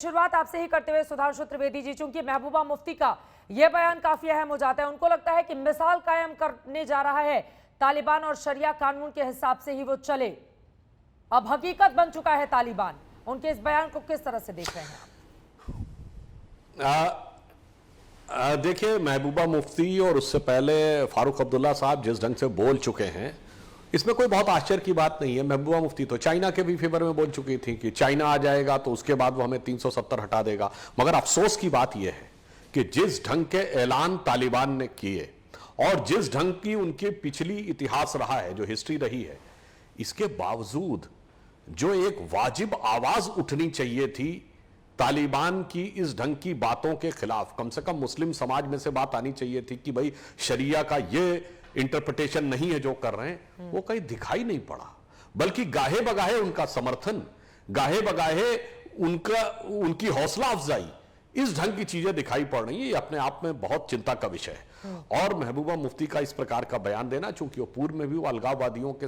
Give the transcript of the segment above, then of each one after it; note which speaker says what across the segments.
Speaker 1: शुरुआत आपसे ही करते हुए सुधांशु त्रिवेदी जी, चूंकि महबूबा मुफ्ती का यह बयान काफी अहम हो जाता है। उनको लगता है कि मिसाल कायम करने जा रहा है तालिबान और शरिया कानून के हिसाब से ही वो चले। अब हकीकत बन चुका है तालिबान। उनके इस बयान को किस तरह से देख रहे हैं आप?
Speaker 2: देखिए, महबूबा मुफ्ती और उससे पहले फारूक अब्दुल्ला साहब जिस ढंग से बोल चुके हैं, इसमें कोई बहुत आश्चर्य की बात नहीं है। महबूबा मुफ्ती तो चाइना के भी फेवर में बोल चुकी थी कि चाइना आ जाएगा तो उसके बाद वो हमें 370 हटा देगा। मगर अफसोस की बात यह है कि जिस ढंग के ऐलान तालिबान ने किए और जिस ढंग की उनकी पिछली इतिहास रहा है, जो हिस्ट्री रही है, इसके बावजूद जो एक वाजिब आवाज उठनी चाहिए थी तालिबान की इस ढंग की बातों के खिलाफ, कम से कम मुस्लिम समाज में से बात आनी चाहिए थी कि भाई शरिया का ये इंटरप्रिटेशन नहीं है जो कर रहे हैं, वो कहीं दिखाई नहीं पड़ा। बल्कि गाहे बगाहे उनका समर्थन, गाहे बगाहे उनकी हौसला अफजाई, इस ढंग की चीजें दिखाई पड़ रही है। ये अपने आप में बहुत चिंता का विषय है। और महबूबा मुफ्ती का इस प्रकार का बयान देना, चूंकि वो पूर्व में भी वो अलगाववादियों के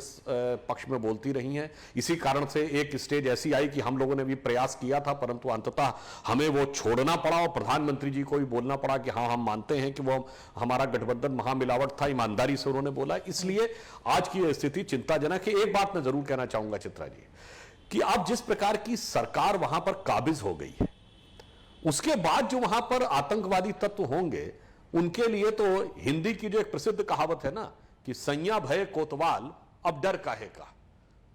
Speaker 2: पक्ष में बोलती रही हैं, इसी कारण से एक स्टेज ऐसी आई कि हम लोगों ने भी प्रयास किया था, परंतु अंततः हमें वो छोड़ना पड़ा और प्रधानमंत्री जी को भी बोलना पड़ा कि हाँ, हम मानते हैं कि वो हमारा गठबंधन महामिलावट था। ईमानदारी से उन्होंने बोला। इसलिए आज की स्थिति चिंताजनक है। एक बात मैं जरूर कहना चाहूंगा चित्रा जी, कि अब जिस प्रकार की सरकार वहां पर काबिज हो गई है, उसके बाद जो वहां पर आतंकवादी तत्व होंगे, उनके लिए तो हिंदी की जो एक प्रसिद्ध कहावत है ना कि सैया भय कोतवाल अब डर काहे का,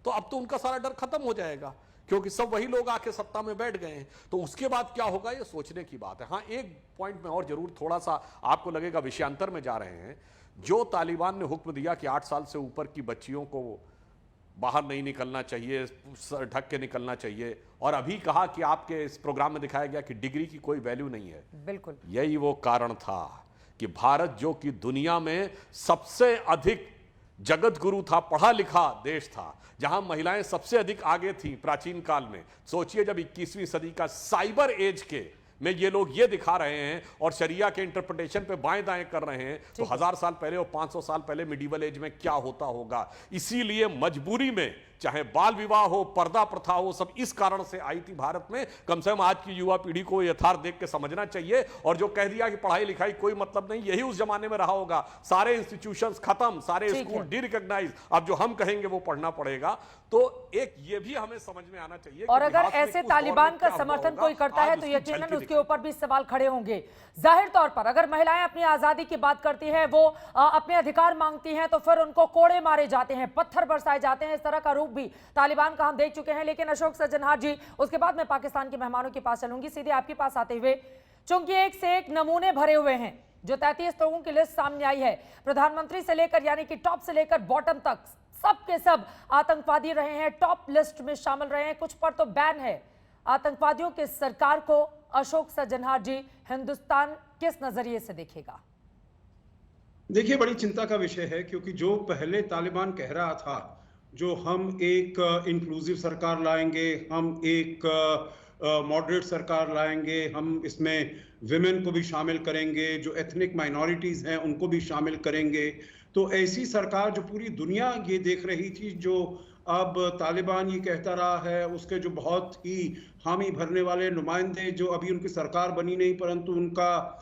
Speaker 2: तो अब तो उनका सारा डर खत्म हो जाएगा, क्योंकि सब वही लोग आके सत्ता में बैठ गए हैं। तो उसके बाद क्या होगा, ये सोचने की बात है। हाँ, एक पॉइंट में और जरूर थोड़ा सा आपको लगेगा विषयांतर में जा रहे हैं। जो तालिबान ने हुक्म दिया कि 8 साल से ऊपर की बच्चियों को बाहर नहीं निकलना चाहिए, ढक के निकलना चाहिए, और अभी कहा कि आपके इस प्रोग्राम में दिखाया गया कि डिग्री की कोई वैल्यू नहीं है।
Speaker 1: बिल्कुल,
Speaker 2: यही वो कारण था कि भारत, जो कि दुनिया में सबसे अधिक जगत गुरु था, पढ़ा लिखा देश था, जहां महिलाएं सबसे अधिक आगे थी प्राचीन काल में। सोचिए, जब 21वीं सदी का साइबर एज के में ये लोग ये दिखा रहे हैं और शरिया के इंटरप्रिटेशन पे बाएं दाएं कर रहे हैं, तो 1000 साल पहले और 500 साल पहले मिडिवल एज में क्या होता होगा। इसीलिए मजबूरी में, चाहे बाल विवाह हो, पर्दा प्रथा हो, सब इस कारण से आई थी भारत में। कम से कम आज की युवा पीढ़ी को यथार्थ देख के समझना चाहिए। और जो कह दिया कि पढ़ाई लिखाई कोई मतलब नहीं, यही उस जमाने में रहा होगा। सारे इंस्टीट्यूशंस खत्म, सारे स्कूल डी-रिकॉग्नाइज, अब जो हम कहेंगे वो पढ़ना पड़ेगा। तो एक ये भी हमें समझ में आना चाहिए।
Speaker 1: और अगर ऐसे तालिबान का समर्थन कोई करता है तो यकीनन उसके ऊपर भी सवाल खड़े होंगे। जाहिर तौर पर अगर महिलाएं अपनी आजादी की बात करती हैं, वो अपने अधिकार मांगती हैं, तो फिर उनको कोड़े मारे जाते हैं, पत्थर बरसाए जाते हैं। इस तरह का रूप भी तालिबान का हम देख चुके हैं। लेकिन अशोक सज्जनहार जी, उसके बाद मैं पाकिस्तान के मेहमानों के पास चलूंगी, सीधे आपके पास आते हुए, चूंकि एक से एक नमूने भरे हुए हैं। जो 33 लोगों की लिस्ट सामने आई है, प्रधानमंत्री से लेकर यानी कि टॉप से लेकर बॉटम तक, सब के सब आतंकवादी रहे हैं, टॉप लिस्ट में शामिल रहे हैं, कुछ पर तो बैन है। आतंकवादियों की सरकार को अशोक सज्जनहार जी, हिंदुस्तान किस नजरिए से देखेगा?
Speaker 3: देखिए, बड़ी चिंता का विषय है, क्योंकि जो पहले तालिबान कह रहा था, जो हम एक इंक्लूसिव सरकार लाएंगे, हम एक मॉडरेट सरकार लाएंगे, हम इसमें विमेन को भी शामिल करेंगे, जो एथनिक माइनॉरिटीज हैं उनको भी शामिल करेंगे, तो ऐसी सरकार जो पूरी दुनिया ये देख रही थी, जो अब तालिबान ये कहता रहा है, उसके जो बहुत ही हामी भरने वाले नुमाइंदे, जो अभी उनकी सरकार बनी नहीं परंतु उनका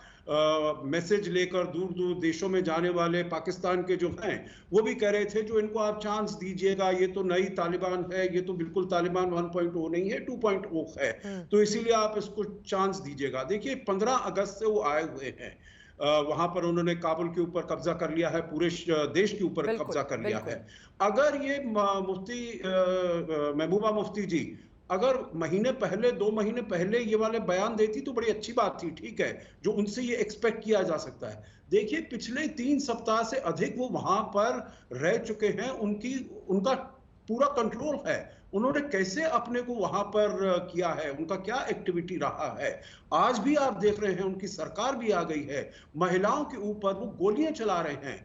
Speaker 3: मैसेज लेकर दूर दूर देशों में जाने वाले पाकिस्तान के जो हैं, वो भी कह रहे थे जो इनको आप चांस दीजिएगा, ये तो नई तालिबान है, ये तो बिल्कुल तालिबान 1.0 नहीं है, 2.0 है, तो इसीलिए आप इसको चांस दीजिएगा। देखिए, 15 अगस्त से वो आए हुए हैं, वहां पर उन्होंने काबुल के ऊपर कब्जा कर लिया है, पूरे देश के ऊपर कब्जा कर लिया है। अगर ये महबूबा मुफ्ती जी अगर महीने पहले, 2 महीने पहले ये वाले बयान देती तो बड़ी अच्छी बात थी, ठीक है, जो उनसे ये एक्सपेक्ट किया जा सकता है। देखिए, पिछले 3 सप्ताह से अधिक वो वहां पर रह चुके हैं, उनका पूरा कंट्रोल है। उन्होंने कैसे अपने को वहां पर किया है, उनका क्या एक्टिविटी रहा है। आज भी आप देख रहे हैं, उनकी सरकार भी आ गई है, महिलाओं के ऊपर वो गोलियां चला रहे हैं।